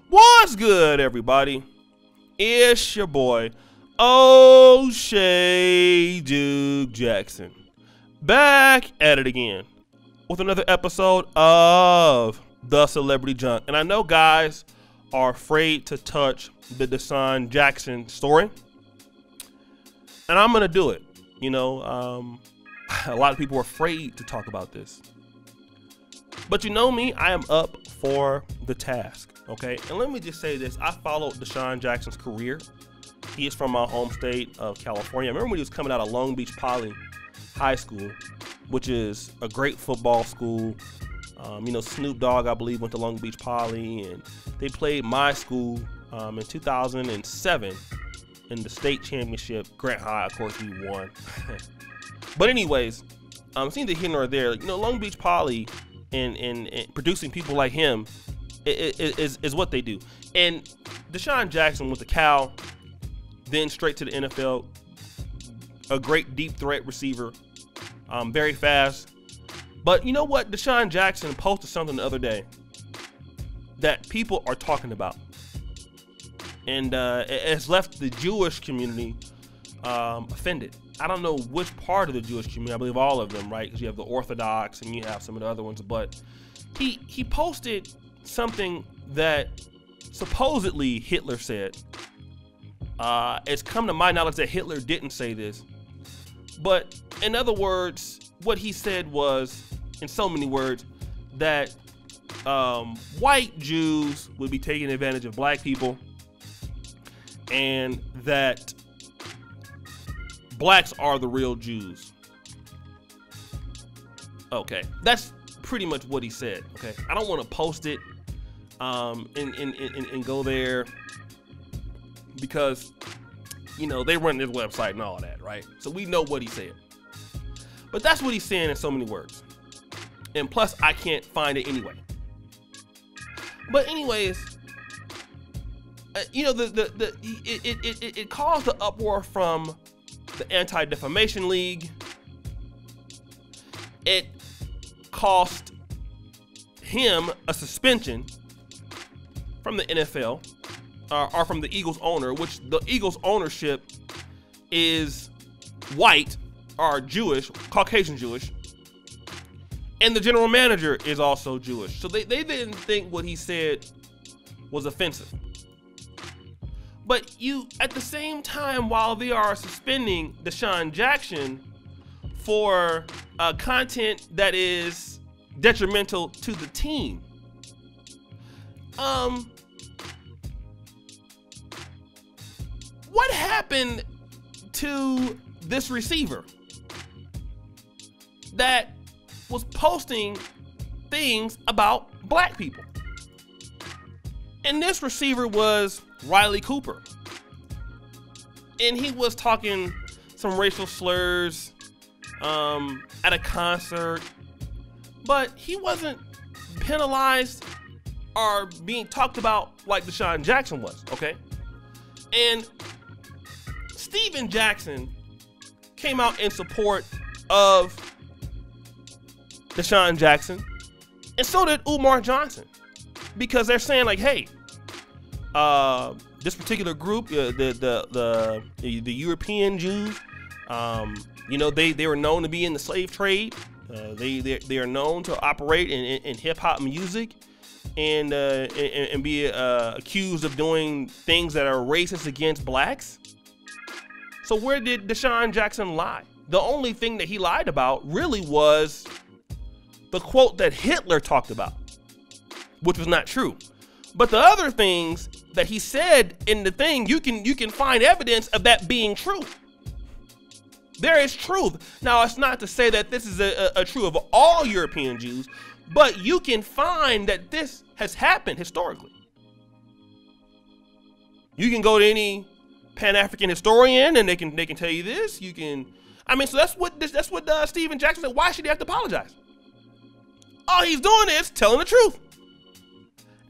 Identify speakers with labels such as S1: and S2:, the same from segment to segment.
S1: What's good, everybody? It's your boy, O'Shea Duke Jackson, back at it again with another episode of The Celebrity Junk. And I know guys are afraid to touch the Desean Jackson story, and I'm gonna do it. You know, a lot of people are afraid to talk about this, but you know me, I am up for the task. Okay, and let me just say this: I followed Desean Jackson's career. He is from my home state of California. I remember when he was coming out of Long Beach Poly High School, which is a great football school. You know, Snoop Dogg, I believe, went to Long Beach Poly, and they played my school in 2007 in the state championship. Grant High, of course, we won. But anyways, seeing the here nor there, you know, Long Beach Poly and producing people like him is what they do. And Desean Jackson went to Cal, then straight to the NFL. A great deep threat receiver, very fast. But you know what? Desean Jackson posted something the other day that people are talking about, and it has left the Jewish community offended. I don't know which part of the Jewish community. I believe all of them, right? Because you have the Orthodox and you have some of the other ones. But he posted something that supposedly Hitler said. It's come to my knowledge that Hitler didn't say this, but in other words, what he said was, in so many words, that white Jews would be taking advantage of black people, and that blacks are the real Jews. Okay, that's pretty much what he said. Okay, I don't want to post it and go there because, you know, they run this website and all that, right? So we know what he said, but that's what he's saying in so many words, and plus I can't find it anyway. But anyways, you know, it caused the uproar from the Anti-Defamation League. It cost him a suspension from the NFL, or from the Eagles owner, which the Eagles ownership is white or Jewish, Caucasian Jewish, and the general manager is also Jewish. So they didn't think what he said was offensive. But you, at the same time, while they are suspending Desean Jackson for content that is detrimental to the team, what happened to this receiver that was posting things about black people? And this receiver was Riley Cooper, and he was talking some racial slurs at a concert, but he wasn't penalized or being talked about like Desean Jackson was. Okay, and Steven Jackson came out in support of Desean Jackson, and so did Umar Johnson, because they're saying like, hey, this particular group, the European Jews, you know, they were known to be in the slave trade. They are known to operate in hip hop music, and be accused of doing things that are racist against blacks. So where did Desean Jackson lie? The only thing that he lied about really was the quote that Hitler talked about, which was not true. But the other things that he said in the thing, you can find evidence of that being true. There is truth. Now, it's not to say that this is a true of all European Jews, but you can find that this has happened historically. You can go to any Pan-African historian and they can tell you this. You can, I mean, so that's what Steven Jackson said. Why should he have to apologize? All he's doing is telling the truth.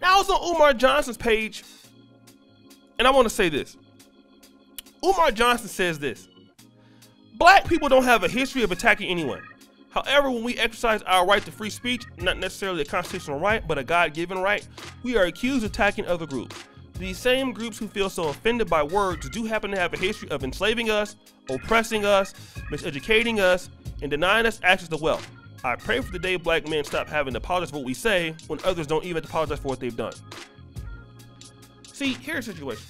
S1: Now, it's on Umar Johnson's page, and I want to say this. Umar Johnson says this: black people don't have a history of attacking anyone. However, when we exercise our right to free speech, not necessarily a constitutional right, but a God-given right, we are accused of attacking other groups. These same groups who feel so offended by words do happen to have a history of enslaving us, oppressing us, miseducating us, and denying us access to wealth. I pray for the day black men stop having to apologize for what we say when others don't even apologize for what they've done. See, here's the situation.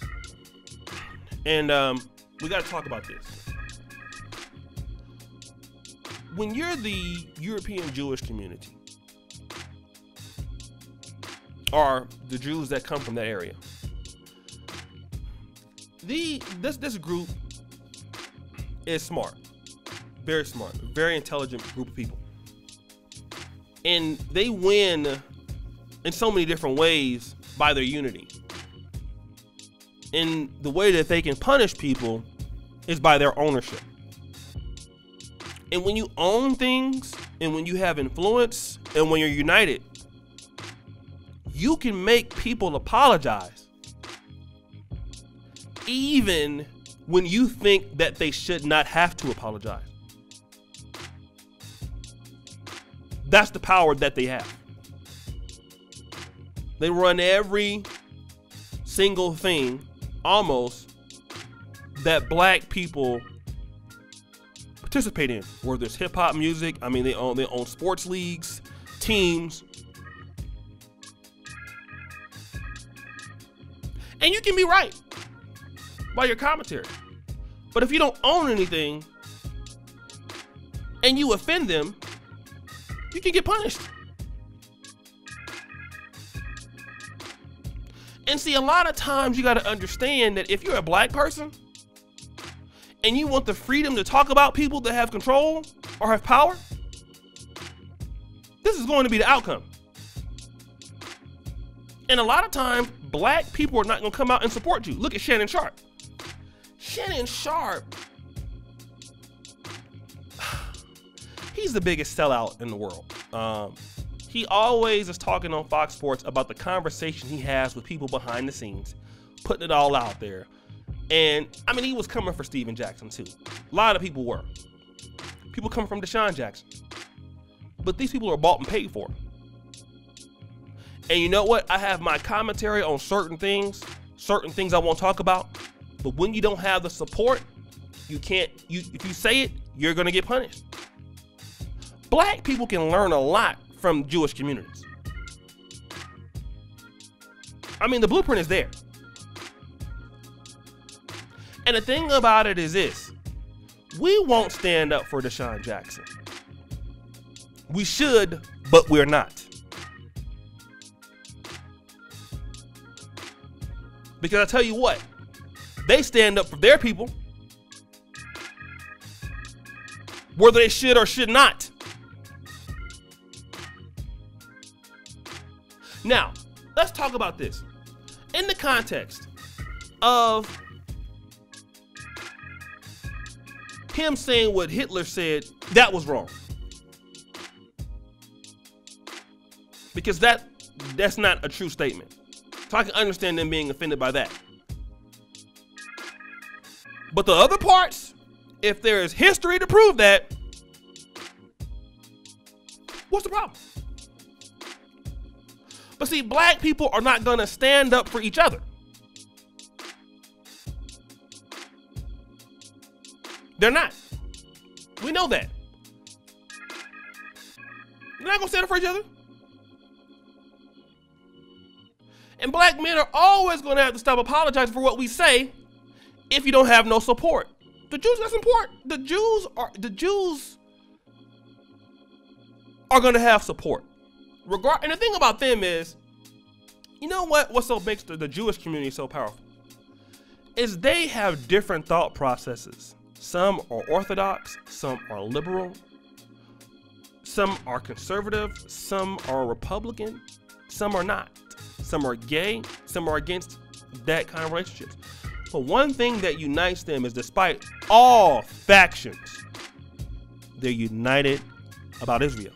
S1: And we got to talk about this. When you're the European Jewish community, or the Jews that come from that area, this group is smart, very intelligent group of people. And they win in so many different ways by their unity. And the way that they can punish people is by their ownership. And when you own things, and when you have influence, and when you're united, you can make people apologize, even when you think that they should not have to apologize. That's the power that they have. They run every single thing, almost, that black people participate in. Whether it's hip hop music, I mean, they own sports leagues, teams. And you can be right by your commentary. But if you don't own anything and you offend them, you can get punished. And see, a lot of times you got to understand that if you're a black person and you want the freedom to talk about people that have control or have power, this is going to be the outcome. And a lot of times, black people are not going to come out and support you. Look at Shannon Sharp. Shannon Sharp, he's the biggest sellout in the world. He always is talking on Fox Sports about the conversation he has with people behind the scenes, putting it all out there. And I mean, he was coming for Steven Jackson too. A lot of people were. People come from Desean Jackson. But these people are bought and paid for. And you know what? I have my commentary on certain things I won't talk about. But when you don't have the support, you can't, if you say it, you're gonna get punished. Black people can learn a lot from Jewish communities. I mean, the blueprint is there. And the thing about it is this: we won't stand up for Desean Jackson. We should, but we're not. Because I tell you what, they stand up for their people, whether they should or should not. Now, let's talk about this in the context of him saying what Hitler said. That was wrong, because that's not a true statement. So I can understand them being offended by that. But the other parts, if there is history to prove that, what's the problem? But see, black people are not going to stand up for each other. They're not. We know that. They're not going to stand up for each other. And black men are always going to have to stop apologizing for what we say if you don't have no support. The Jews got support. The Jews are going to have support. And the thing about them is, you know what so makes the Jewish community so powerful? Is they have different thought processes. Some are orthodox, some are liberal, some are conservative, some are Republican, some are not. Some are gay, some are against that kind of relationships. But one thing that unites them is, despite all factions, they're united about Israel.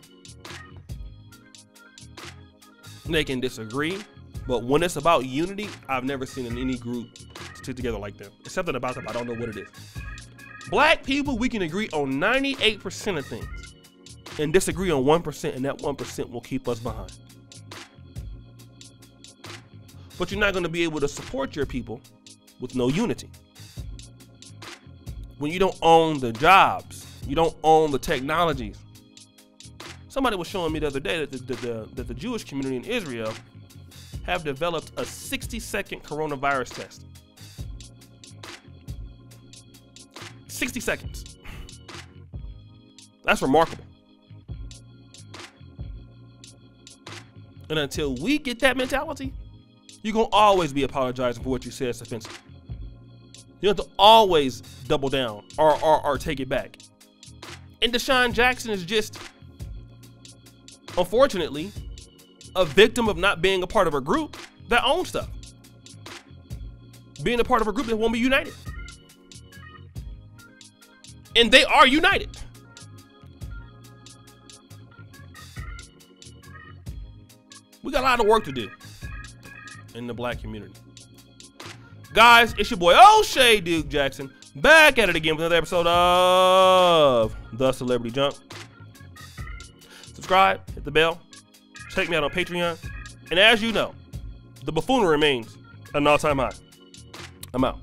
S1: They can disagree, but when it's about unity, I've never seen any group stick together like them. There's something about them, I don't know what it is. Black people, we can agree on 98% of things. and disagree on 1%, and that 1% will keep us behind. But you're not going to be able to support your people with no unity. When you don't own the jobs, you don't own the technologies. Somebody was showing me the other day that the Jewish community in Israel have developed a 60-second coronavirus test. 60 seconds. That's remarkable. And until we get that mentality, you're going to always be apologizing for what you said is offensive. You have to always double down or take it back. And Desean Jackson is just, unfortunately, a victim of not being a part of a group that owns stuff. Being a part of a group that won't be united. And they are united. We got a lot of work to do in the black community. Guys, it's your boy O'Shea Duke Jackson, back at it again with another episode of The Celebrity Junk. Subscribe, hit the bell, check me out on Patreon, and as you know, the buffoonery remains at an all-time high. I'm out.